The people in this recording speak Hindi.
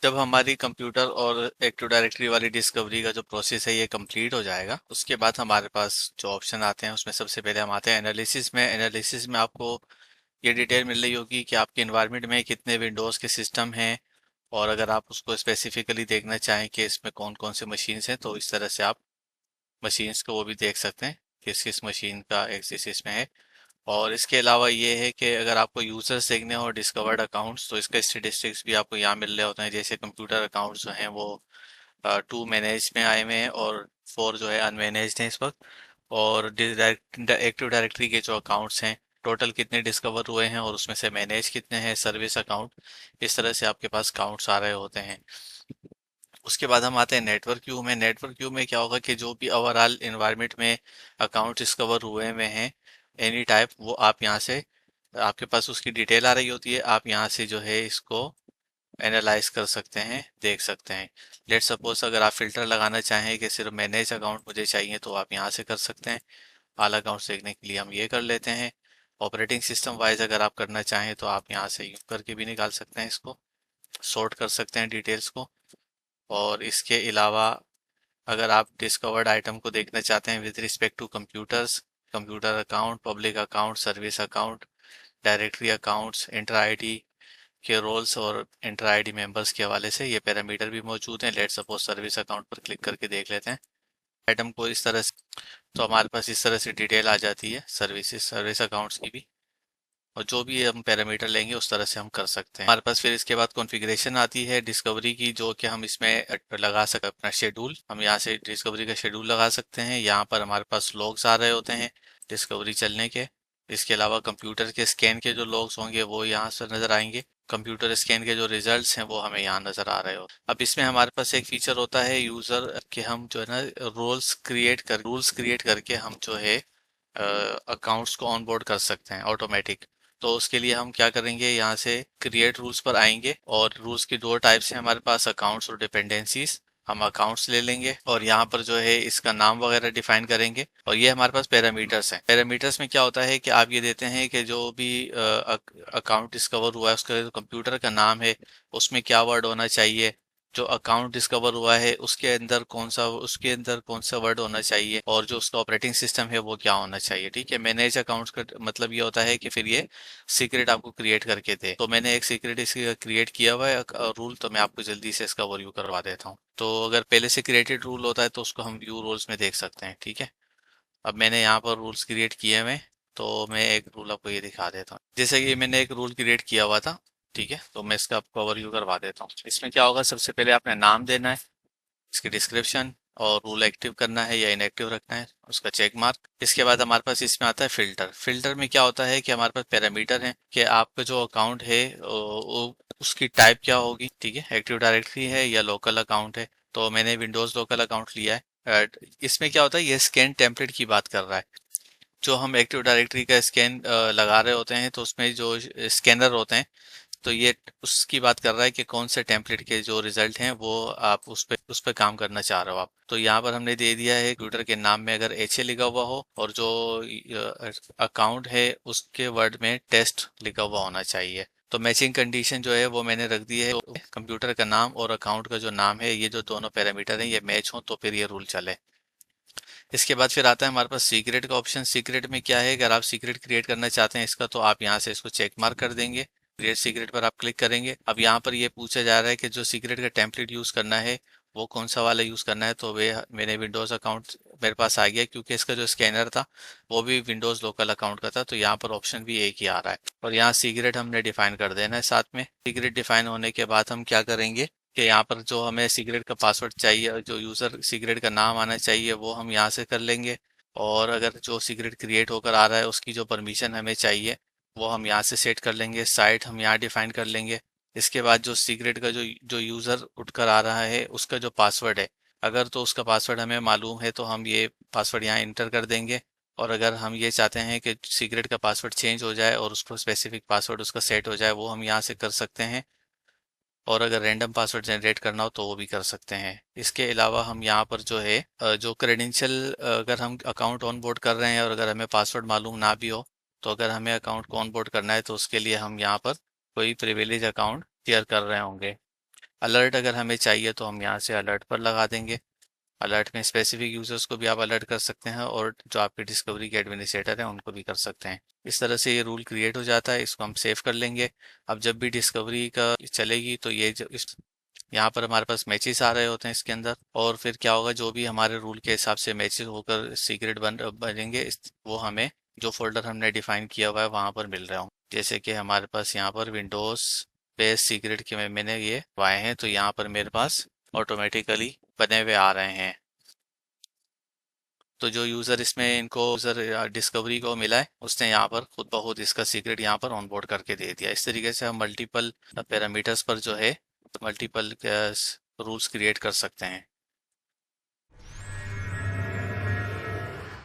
जब हमारी कंप्यूटर और एक्टिव डायरेक्टरी वाली डिस्कवरी का जो प्रोसेस है ये कंप्लीट हो जाएगा, उसके बाद हमारे पास जो ऑप्शन आते हैं उसमें सबसे पहले हम आते हैं एनालिसिस में आपको ये डिटेल मिल रही होगी कि आपके इन्वायरमेंट में कितने विंडोज़ के सिस्टम हैं। और अगर आप उसको स्पेसिफिकली देखना चाहें कि इसमें कौन कौन से मशीन्स हैं, तो इस तरह से आप मशीन्स को वो भी देख सकते हैं, किस किस मशीन का एक्सेस इसमें है। और इसके अलावा ये है कि अगर आपको यूजर्स देखने हो डिस्कवर्ड अकाउंट्स, तो इसके स्टेटिस्टिक्स भी आपको यहाँ मिल रहे होते हैं। जैसे कंप्यूटर अकाउंट्स जो हैं वो 2 मैनेज में आए हुए हैं और 4 जो है अनमैनेज्ड हैं इस वक्त। और एक्टिव डायरेक्टरी के जो अकाउंट्स हैं, टोटल कितने डिस्कवर हुए हैं और उसमें से मैनेज कितने हैं, सर्विस अकाउंट, इस तरह से आपके पास काउंट्स आ रहे होते हैं। उसके बाद हम आते हैं नेटवर्क व्यू में। नेटवर्क व्यू में क्या होगा कि जो भी ओवरऑल इन्वायरमेंट में अकाउंट डिस्कवर हुए हुए हैं एनी टाइप, वो आप यहाँ से, आपके पास उसकी डिटेल आ रही होती है, आप यहाँ से जो है इसको एनालाइज कर सकते हैं, देख सकते हैं। लेट सपोज अगर आप फिल्टर लगाना चाहें कि सिर्फ मैनेज अकाउंट मुझे चाहिए, तो आप यहाँ से कर सकते हैं। ऑल अकाउंट्स देखने के लिए हम ये कर लेते हैं। ऑपरेटिंग सिस्टम वाइज अगर आप करना चाहें तो आप यहाँ से यूँ करके भी निकाल सकते हैं, इसको सॉर्ट कर सकते हैं डिटेल्स को। और इसके अलावा अगर आप डिस्कवर्ड आइटम को देखना चाहते हैं with respect to computers, computer account, public account, service account, directory accounts, inter ID के रोल्स और इंटर आईडी मेंबर्स के हवाले से ये पैरामीटर भी मौजूद हैं। लेट सपोज सर्विस अकाउंट पर क्लिक करके देख लेते हैं आइटम को इस तरह से। तो हमारे पास इस तरह से डिटेल आ जाती है सर्विस अकाउंट्स की भी। और जो भी हम पैरामीटर लेंगे उस तरह से हम कर सकते हैं। हमारे पास फिर इसके बाद कॉन्फ़िगरेशन आती है डिस्कवरी की, जो कि हम इसमें लगा सकते हैं अपना शेड्यूल। हम यहाँ से डिस्कवरी का शेड्यूल लगा सकते हैं। यहाँ पर हमारे पास लॉग्स आ रहे होते हैं डिस्कवरी चलने के। इसके अलावा कंप्यूटर के स्कैन के जो लॉग्स होंगे वो यहाँ से नजर आएंगे। कंप्यूटर स्कैन के जो रिजल्ट्स हैं वो हमें यहाँ नजर आ रहे हो। अब इसमें हमारे पास एक फीचर होता है यूजर के, हम जो है ना रूल्स क्रिएट करके हम जो है अकाउंट्स को ऑनबोर्ड कर सकते हैं ऑटोमेटिक। तो उसके लिए हम क्या करेंगे, यहाँ से क्रिएट रूल्स पर आएंगे और रूल्स की दो टाइप्स हैं हमारे पास, अकाउंट्स और डिपेंडेंसीज। हम अकाउंट्स ले लेंगे और यहाँ पर जो है इसका नाम वगैरह डिफाइन करेंगे। और ये हमारे पास पैरामीटर्स हैं। पैरामीटर्स में क्या होता है कि आप ये देते हैं कि जो भी अकाउंट डिस्कवर हुआ है उसका जो कंप्यूटर का नाम है उसमें क्या वर्ड होना चाहिए, जो अकाउंट डिस्कवर हुआ है उसके अंदर कौन सा वर्ड होना चाहिए, और जो उसका ऑपरेटिंग सिस्टम है वो क्या होना चाहिए। ठीक है, मैनेज अकाउंट्स का मतलब ये होता है कि फिर ये सीक्रेट आपको क्रिएट करके दे। तो मैंने एक सीक्रेट इसका क्रिएट किया हुआ है रूल, तो मैं आपको जल्दी से इसका ओवरव्यू करवा देता हूँ। तो अगर पहले से क्रिएटेड रूल होता है तो उसको हम व्यू रूल्स में देख सकते हैं। ठीक है, अब मैंने यहाँ पर रूल्स क्रिएट किए हुए, तो मैं एक रूल आपको ये दिखा देता हूँ। जैसे कि मैंने एक रूल क्रिएट किया हुआ था, ठीक है, तो मैं इसका आपको ओवरव्यू करवा देता हूँ। इसमें क्या होगा, सबसे पहले आपने नाम देना है, इसकी डिस्क्रिप्शन, और रूल एक्टिव करना है या इनएक्टिव रखना है, उसका चेक मार्क। इसके बाद हमारे पास इसमें आता है फिल्टर। फिल्टर में क्या होता है कि हमारे पास पैरामीटर है कि आपका जो अकाउंट है उसकी टाइप क्या होगी। ठीक है, एक्टिव डायरेक्टरी है या लोकल अकाउंट है। तो मैंने विंडोज लोकल अकाउंट लिया है। इसमें क्या होता है, ये स्कैन टेम्पलेट की बात कर रहा है। जो हम एक्टिव डायरेक्टरी का स्कैन लगा रहे होते हैं तो उसमें जो स्कैनर होते हैं, तो ये उसकी बात कर रहा है कि कौन से टेम्पलेट के जो रिजल्ट हैं वो आप उस पे काम करना चाह रहे हो आप। तो यहाँ पर हमने दे दिया है कंप्यूटर के नाम में अगर एच ए लिखा हुआ हो और जो अकाउंट है उसके वर्ड में टेस्ट लिखा हुआ होना चाहिए। तो मैचिंग कंडीशन जो है वो मैंने रख दी है, कंप्यूटर का नाम और अकाउंट का जो नाम है, ये जो दोनों पैरामीटर हैं ये मैच हो तो फिर ये रूल चले। इसके बाद फिर आता है हमारे पास सीक्रेट का ऑप्शन। सीक्रेट में क्या है, अगर आप सीक्रेट क्रिएट करना चाहते हैं इसका, तो आप यहाँ से इसको चेक मार्क कर देंगे। क्रिएट सीक्रेट पर आप क्लिक करेंगे। अब यहाँ पर ये पूछा जा रहा है कि जो सीक्रेट का टेम्पलेट यूज करना है वो कौन सा वाला यूज करना है। तो वे मैंने विंडोज अकाउंट मेरे पास आ गया, क्योंकि इसका जो स्कैनर था वो भी विंडोज लोकल अकाउंट का था। तो यहाँ पर ऑप्शन भी एक ही आ रहा है और यहाँ सीक्रेट हमने डिफाइन कर देना है साथ में। सीक्रेट डिफाइन होने के बाद हम क्या करेंगे कि यहाँ पर जो हमें सीक्रेट का पासवर्ड चाहिए, जो यूज़र सीक्रेट का नाम आना चाहिए, वो हम यहाँ से कर लेंगे। और अगर जो सीक्रेट क्रिएट होकर आ रहा है उसकी जो परमिशन हमें चाहिए वो हम यहाँ से सेट कर लेंगे। साइट हम यहाँ डिफाइन कर लेंगे। इसके बाद जो सीक्रेट का जो जो यूज़र उठकर आ रहा है उसका जो पासवर्ड है, अगर तो उसका पासवर्ड हमें मालूम है तो हम ये पासवर्ड यहाँ इंटर कर देंगे। और अगर हम ये चाहते हैं कि सीक्रेट का पासवर्ड चेंज हो जाए और उसको स्पेसिफिक पासवर्ड उसका सेट हो जाए, वो हम यहाँ से कर सकते हैं। और अगर रैंडम पासवर्ड जनरेट करना हो तो वो भी कर सकते हैं। इसके अलावा हम यहाँ पर जो है जो क्रेडेंशियल, अगर हम अकाउंट ऑन बोर्ड कर रहे हैं और अगर हमें पासवर्ड मालूम ना भी हो, तो अगर हमें अकाउंट को ऑन बोर्ड करना है तो उसके लिए हम यहाँ पर कोई प्रिविलेज अकाउंट शेयर कर रहे होंगे। अलर्ट अगर हमें चाहिए तो हम यहाँ से अलर्ट पर लगा देंगे। अलर्ट में स्पेसिफिक यूजर्स को भी आप अलर्ट कर सकते हैं और जो आपके डिस्कवरी के एडमिनिस्ट्रेटर हैं उनको भी कर सकते हैं। इस तरह से ये रूल क्रिएट हो जाता है, इसको हम सेव कर लेंगे। अब जब भी डिस्कवरी का चलेगी तो ये जो यहाँ पर हमारे पास मैचेस आ रहे होते हैं इसके अंदर, और फिर क्या होगा, जो भी हमारे रूल के हिसाब से मैचेस होकर सीक्रेट बनेंगे वो हमें जो फोल्डर हमने डिफाइन किया हुआ है वहां पर मिल रहा हूँ। जैसे कि हमारे पास यहाँ पर विंडोज पे सीक्रेट के मैंने ये वाए हैं, तो यहाँ पर मेरे पास ऑटोमेटिकली बने हुए आ रहे हैं। तो जो यूज़र इसमें इनको यूज़र डिस्कवरी को मिला है उसने यहाँ पर खुद ब खुद इसका सीक्रेट यहाँ पर ऑनबोर्ड करके दे दिया। इस तरीके से हम मल्टीपल पैरामीटर्स पर जो है मल्टीपल रूल्स क्रिएट कर सकते हैं।